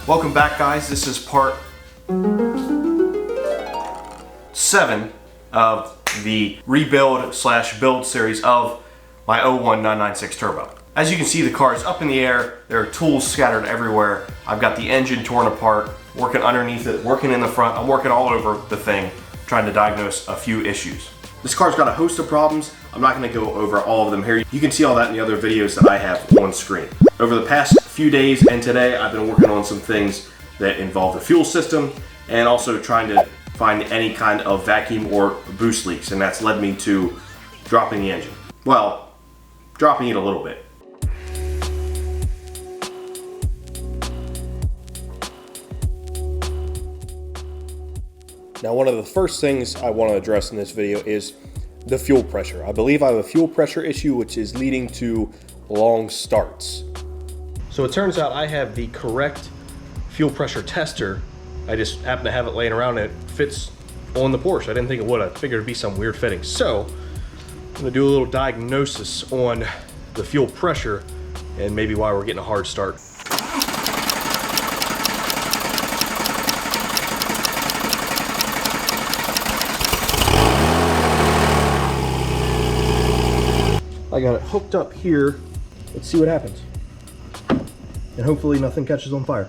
Welcome back, guys. This is part 7 of the rebuild / build series of my 01996 Turbo. As you can see, the car is up in the air. There are tools scattered everywhere. I've got the engine torn apart, working underneath it, working in the front. I'm working all over the thing, trying to diagnose a few issues. This car's got a host of problems. I'm not going to go over all of them here. You can see all that in the other videos that I have on screen. Over the past few days and today, I've been working on some things that involve the fuel system and also trying to find any kind of vacuum or boost leaks, and that's led me to dropping the engine. Well, dropping it a little bit. Now, one of the first things I want to address in this video is the fuel pressure. I believe I have a fuel pressure issue which is leading to long starts. So it turns out I have the correct fuel pressure tester. I just happen to have it laying around and it fits on the Porsche. I didn't think it would. I figured it'd be some weird fitting. So I'm gonna do a little diagnosis on the fuel pressure and maybe why we're getting a hard start. I got it hooked up here. Let's see what happens. And hopefully nothing catches on fire.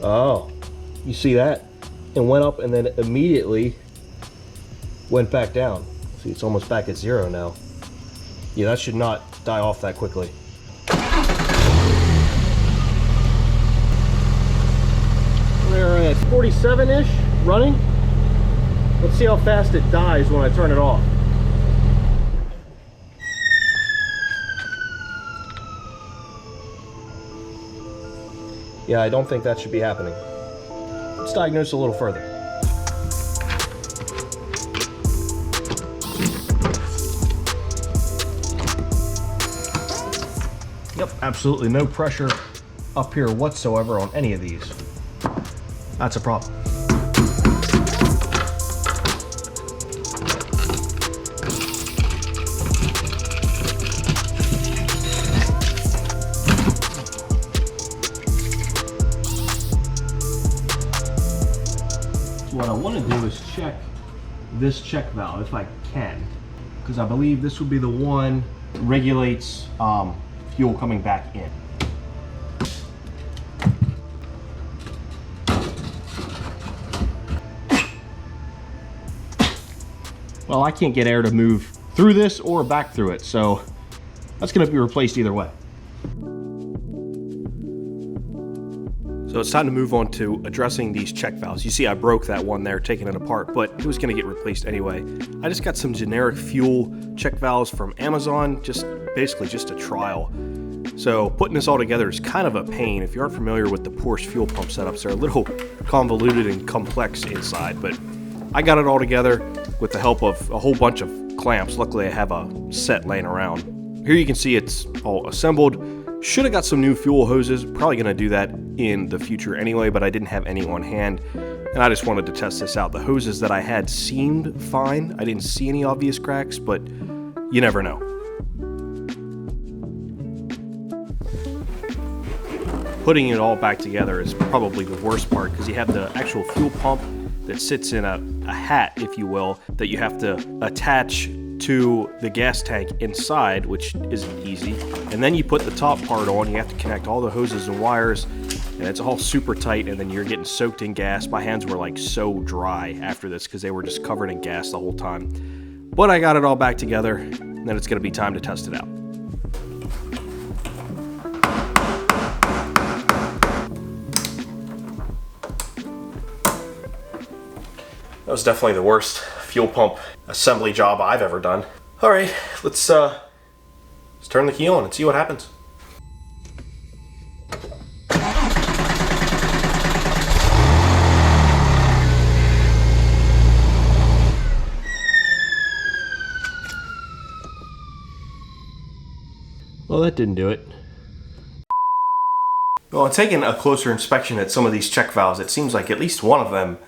Oh, you see that? It went up and then immediately went back down. See, it's almost back at 0 now. Yeah, that should not die off that quickly. We're at 47-ish running. Let's see how fast it dies when I turn it off. Yeah, I don't think that should be happening. Let's diagnose a little further. Yep, absolutely no pressure up here whatsoever on any of these. That's a problem. What I want to do is check this check valve if I can, because I believe this would be the one that regulates fuel coming back in. Well, I can't get air to move through this or back through it, so that's going to be replaced either way. So it's time to move on to addressing these check valves. You see I broke that one there, taking it apart, but it was going to get replaced anyway. I just got some generic fuel check valves from Amazon, basically just a trial. So putting this all together is kind of a pain. If you aren't familiar with the Porsche fuel pump setups, they're a little convoluted and complex inside, but I got it all together with the help of a whole bunch of clamps. Luckily I have a set laying around. Here you can see it's all assembled. Should have got some new fuel hoses, probably going to do that in the future anyway, but I didn't have any on hand, and I just wanted to test this out. The hoses that I had seemed fine. I didn't see any obvious cracks, but you never know. Putting it all back together is probably the worst part, because you have the actual fuel pump that sits in a hat, if you will, that you have to attach to the gas tank inside, which isn't easy. And then you put the top part on, you have to connect all the hoses and wires, and it's all super tight, and then you're getting soaked in gas. My hands were like so dry after this because they were just covered in gas the whole time. But I got it all back together, and then it's going to be time to test it out. That was definitely the worst fuel pump assembly job I've ever done. All right, let's turn the key on and see what happens. Well, that didn't do it. Well, taking a closer inspection at some of these check valves, it seems like at least one of them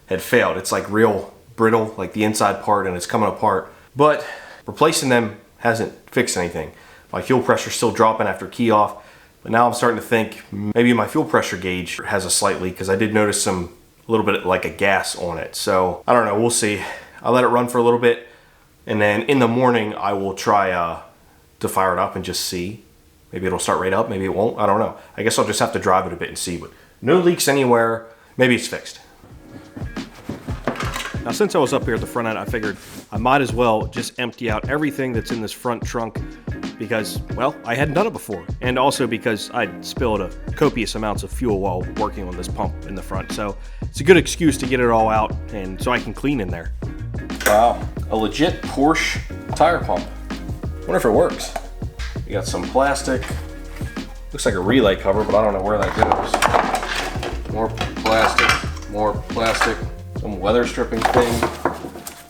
had failed. It's like real brittle, like the inside part, and it's coming apart. But replacing them hasn't fixed anything. My fuel pressure's still dropping after key off. But now I'm starting to think maybe my fuel pressure gauge has a slight leak, because I did notice a little bit like a gas on it. So I don't know, we'll see. I'll let it run for a little bit, and then in the morning I will try to fire it up and just see. Maybe it'll start right up, maybe it won't, I don't know. I guess I'll just have to drive it a bit and see, but no leaks anywhere. Maybe it's fixed. Now, since I was up here at the front end, I figured I might as well just empty out everything that's in this front trunk because, well, I hadn't done it before. And also because I'd spilled a copious amounts of fuel while working on this pump in the front. So it's a good excuse to get it all out and so I can clean in there. Wow, a legit Porsche tire pump. Wonder if it works. You got some plastic. Looks like a relay cover, but I don't know where that goes. More plastic, more plastic. Some weather stripping thing.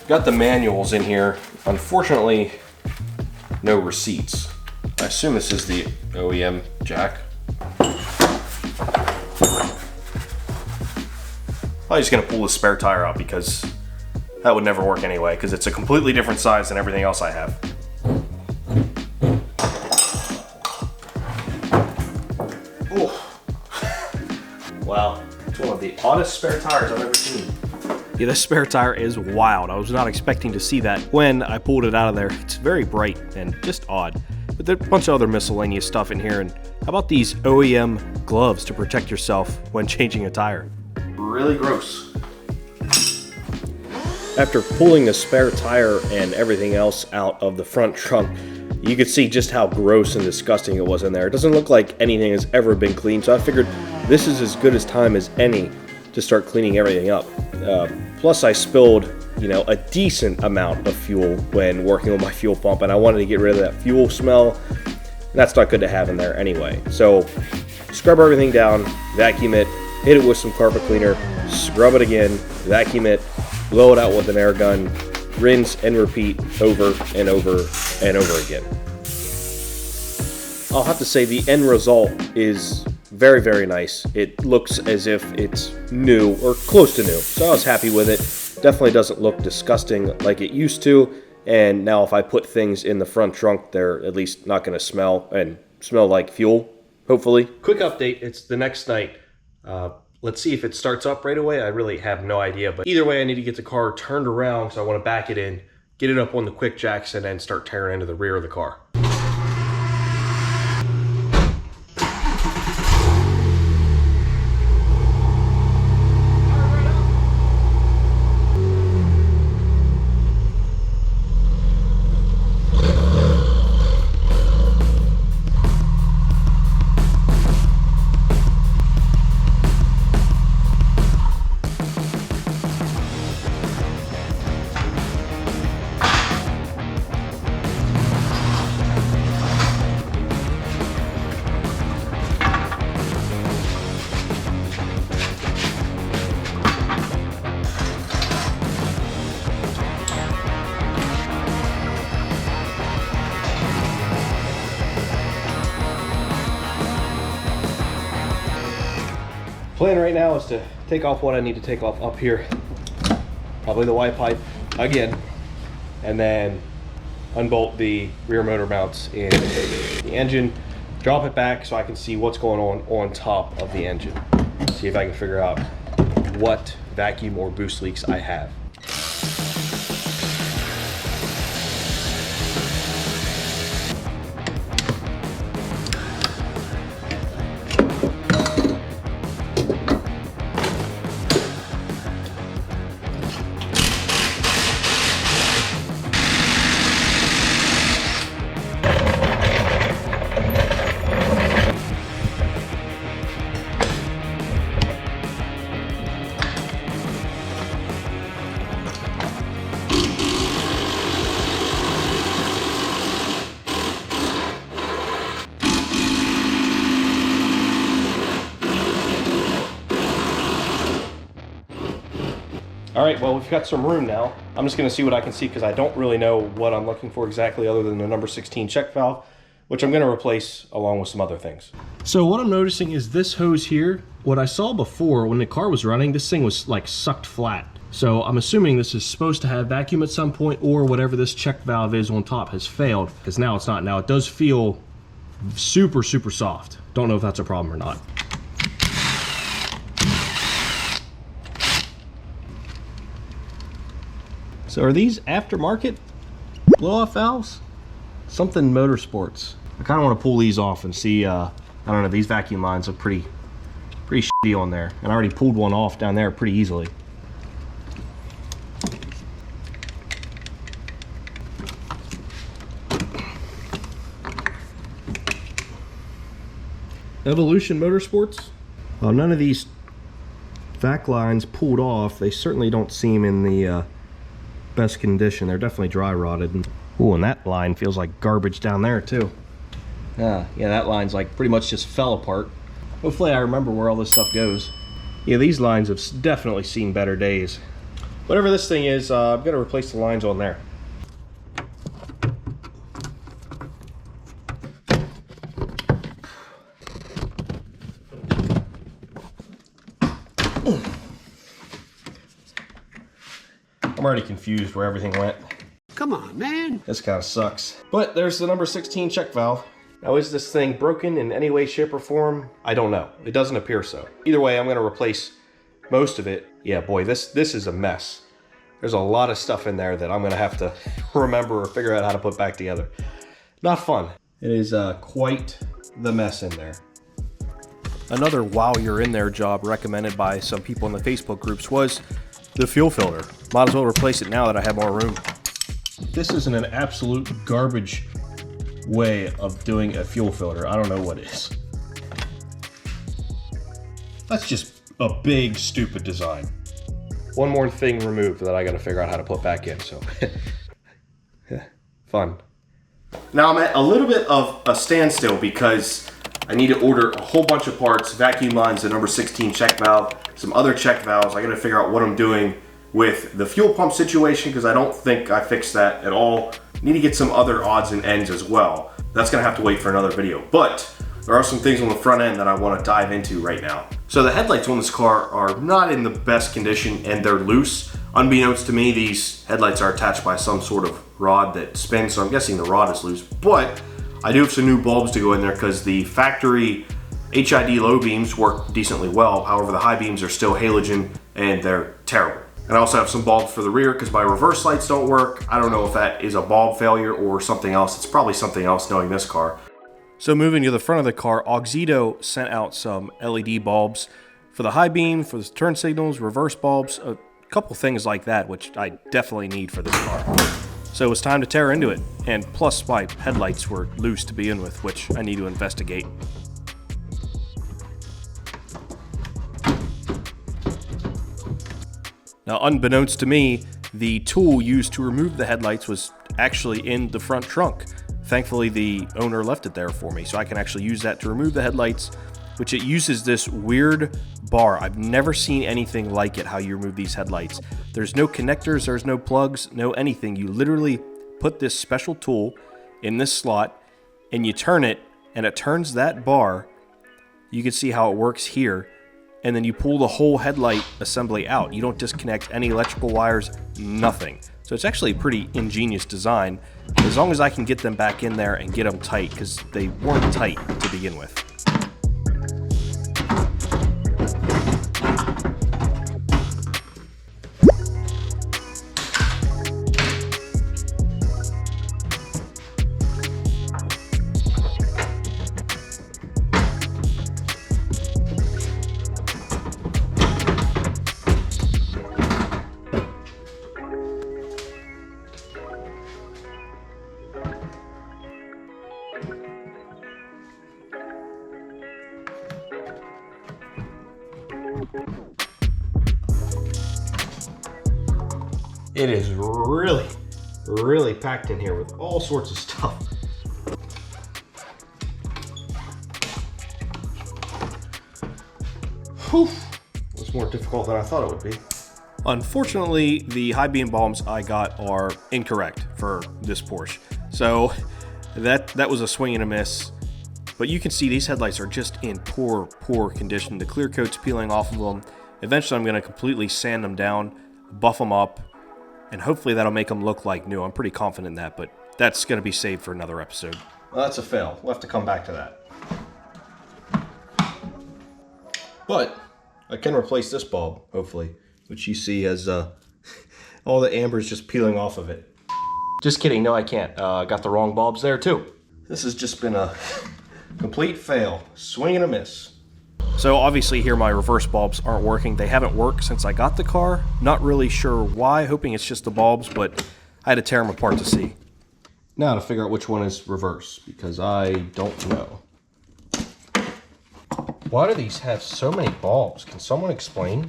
Got the manuals in here. Unfortunately, no receipts. I assume this is the OEM jack. I'm just gonna pull the spare tire out because that would never work anyway, because it's a completely different size than everything else I have. Oh. Wow, it's one of the oddest spare tires I've ever seen. Yeah, this spare tire is wild. I was not expecting to see that when I pulled it out of there. It's very bright and just odd. But there's a bunch of other miscellaneous stuff in here. And how about these OEM gloves to protect yourself when changing a tire? Really gross. After pulling the spare tire and everything else out of the front trunk, you could see just how gross and disgusting it was in there. It doesn't look like anything has ever been cleaned, so I figured this is as good as time as any to start cleaning everything up. Plus I spilled, a decent amount of fuel when working with my fuel pump, and I wanted to get rid of that fuel smell. That's not good to have in there anyway. So scrub everything down, vacuum it, hit it with some carpet cleaner, scrub it again, vacuum it, blow it out with an air gun, rinse and repeat over and over and over again. I'll have to say the end result is very, very nice. It looks as if it's new or close to new, so I was happy with it. Definitely doesn't look disgusting like it used to, and now if I put things in the front trunk, they're at least not going to smell like fuel, hopefully. Quick update, it's the next night. Let's see if it starts up right away. I really have no idea, but either way I need to get the car turned around, so I want to back it in, get it up on the quick jacks, and then start tearing into the rear of the car. Plan right now is to take off what I need to take off up here, probably the Y pipe again, and then unbolt the rear motor mounts in the engine, drop it back so I can see what's going on top of the engine, see if I can figure out what vacuum or boost leaks I have. All right, well, we've got some room now. I'm just gonna see what I can see because I don't really know what I'm looking for exactly other than the number 16 check valve, which I'm gonna replace along with some other things. So what I'm noticing is this hose here, what I saw before when the car was running, this thing was like sucked flat. So I'm assuming this is supposed to have vacuum at some point, or whatever this check valve is on top has failed, because now it's not. Now it does feel Super, super soft. Don't know if that's a problem or not. So are these aftermarket blow-off valves? Something Motorsports. I kind of want to pull these off and see, I don't know, these vacuum lines look pretty shitty on there. And I already pulled one off down there pretty easily. Evolution Motorsports. Well, none of these vac lines pulled off. They certainly don't seem in the best condition. They're definitely dry rotted. Ooh, and that line feels like garbage down there too. Yeah, that line's like pretty much just fell apart. Hopefully I remember where all this stuff goes. Yeah, these lines have definitely seen better days. Whatever this thing is, I'm gonna replace the lines on there. I'm already confused where everything went. Come on, man. This kind of sucks. But there's the number 16 check valve. Now, is this thing broken in any way, shape, or form? I don't know. It doesn't appear so. Either way, I'm going to replace most of it. Yeah, boy, this is a mess. There's a lot of stuff in there that I'm going to have to remember or figure out how to put back together. Not fun. It is quite the mess in there. Another while you're in there job recommended by some people in the Facebook groups was the fuel filter. Might as well replace it now that I have more room. This isn't an absolute garbage way of doing a fuel filter. I don't know what is. That's just a big, stupid design. One more thing removed that I gotta figure out how to put back in, so. Fun. Now I'm at a little bit of a standstill because I need to order a whole bunch of parts, vacuum lines, the number 16 check valve, some other check valves. I gotta figure out what I'm doing with the fuel pump situation because I don't think I fixed that at all. Need to get some other odds and ends as well. That's gonna have to wait for another video. But there are some things on the front end that I wanna dive into right now. So the headlights on this car are not in the best condition and they're loose. Unbeknownst to me, these headlights are attached by some sort of rod that spins, so I'm guessing the rod is loose. But I do have some new bulbs to go in there because the factory HID low beams work decently well. However, the high beams are still halogen and they're terrible. And I also have some bulbs for the rear because my reverse lights don't work. I don't know if that is a bulb failure or something else. It's probably something else knowing this car. So moving to the front of the car, Auxito sent out some LED bulbs for the high beam, for the turn signals, reverse bulbs, a couple things like that, which I definitely need for this car. So it was time to tear into it. And plus my headlights were loose to begin with, which I need to investigate. Now, unbeknownst to me, the tool used to remove the headlights was actually in the front trunk. Thankfully, the owner left it there for me, so I can actually use that to remove the headlights, which it uses this weird bar. I've never seen anything like it, how you remove these headlights. There's no connectors, there's no plugs, no anything. You literally put this special tool in this slot, and you turn it, and it turns that bar. You can see how it works here. And then you pull the whole headlight assembly out. You don't disconnect any electrical wires, nothing. So it's actually a pretty ingenious design, as long as I can get them back in there and get them tight, because they weren't tight to begin with. It is really packed in here with all sorts of stuff. Whew. It was more difficult than I thought it would be. Unfortunately, the high beam bulbs I got are incorrect for this Porsche. So that was a swing and a miss. But you can see these headlights are just in poor condition. The clear coat's peeling off of them. Eventually I'm going to completely sand them down, buff them up, and hopefully that'll make them look like new. I'm pretty confident in that, but that's going to be saved for another episode. Well, that's a fail. We'll have to come back to that. But I can replace this bulb, hopefully, which you see has all the amber's just peeling off of it. Just kidding, no I can't. I got the wrong bulbs there too. This has just been a complete fail. Swing and a miss. So obviously here my reverse bulbs aren't working. They haven't worked since I got the car. Not really sure why, hoping it's just the bulbs, but I had to tear them apart to see. Now to figure out which one is reverse, because I don't know. Why do these have so many bulbs? Can someone explain?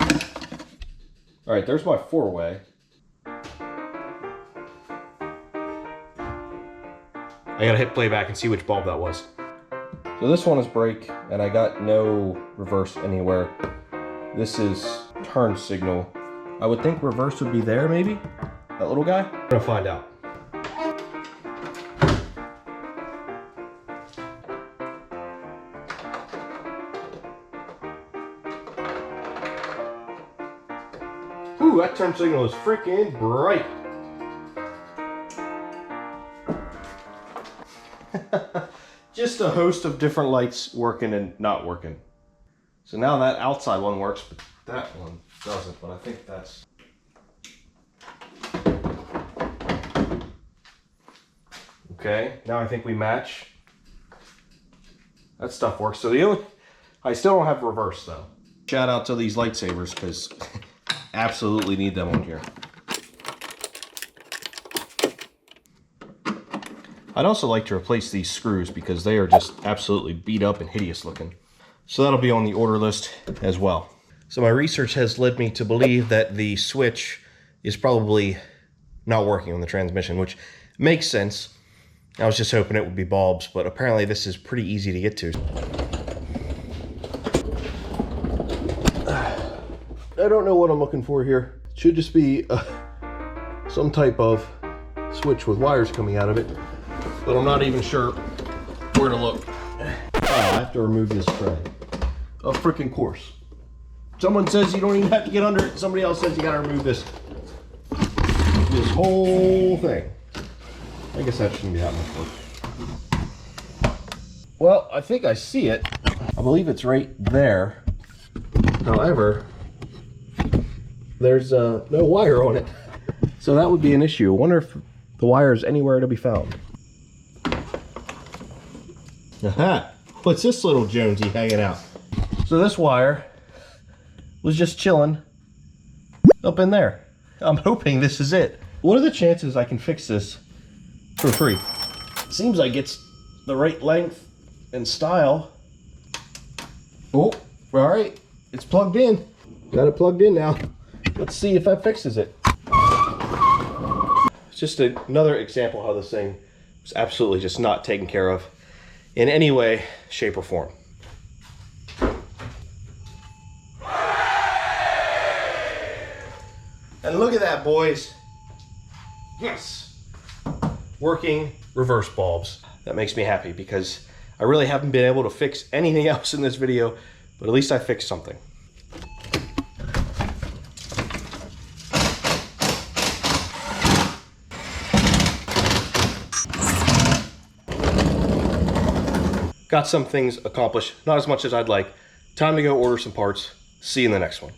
All right, there's my four-way. I gotta hit playback and see which bulb that was. So this one is brake, and I got no reverse anywhere. This is turn signal. I would think reverse would be there, maybe? That little guy? I'm gonna find out. Ooh, that turn signal is freaking bright. Just a host of different lights working and not working. So now that outside one works, but that one doesn't, but I think that's... Okay, now I think we match. That stuff works. So the only... I still don't have reverse though. Shout out to these lightsabers, because absolutely need them on here. I'd also like to replace these screws because they are just absolutely beat up and hideous looking. So that'll be on the order list as well. So my research has led me to believe that the switch is probably not working on the transmission, which makes sense. I was just hoping it would be bulbs, but apparently this is pretty easy to get to. I don't know what I'm looking for here. It should just be some type of switch with wires coming out of it. But I'm not even sure where to look. Oh, I have to remove this tray. Of freaking course. Someone says you don't even have to get under it. Somebody else says you gotta remove this whole thing. I guess that shouldn't be that much work. Well, I think I see it. I believe it's right there. However, there's no wire on it. So that would be an issue. I wonder if the wire is anywhere to be found. Aha! What's this little Jonesy hanging out? So this wire was just chilling up in there. I'm hoping this is it. What are the chances I can fix this for free? Seems like it's the right length and style. Oh, all right. It's plugged in. Got it plugged in now. Let's see if that fixes it. It's just another example how this thing was absolutely just not taken care of in any way, shape, or form. And look at that, boys. Yes. Working reverse bulbs. That makes me happy because I really haven't been able to fix anything else in this video, but at least I fixed something. Got some things accomplished, not as much as I'd like. Time to go order some parts. See you in the next one.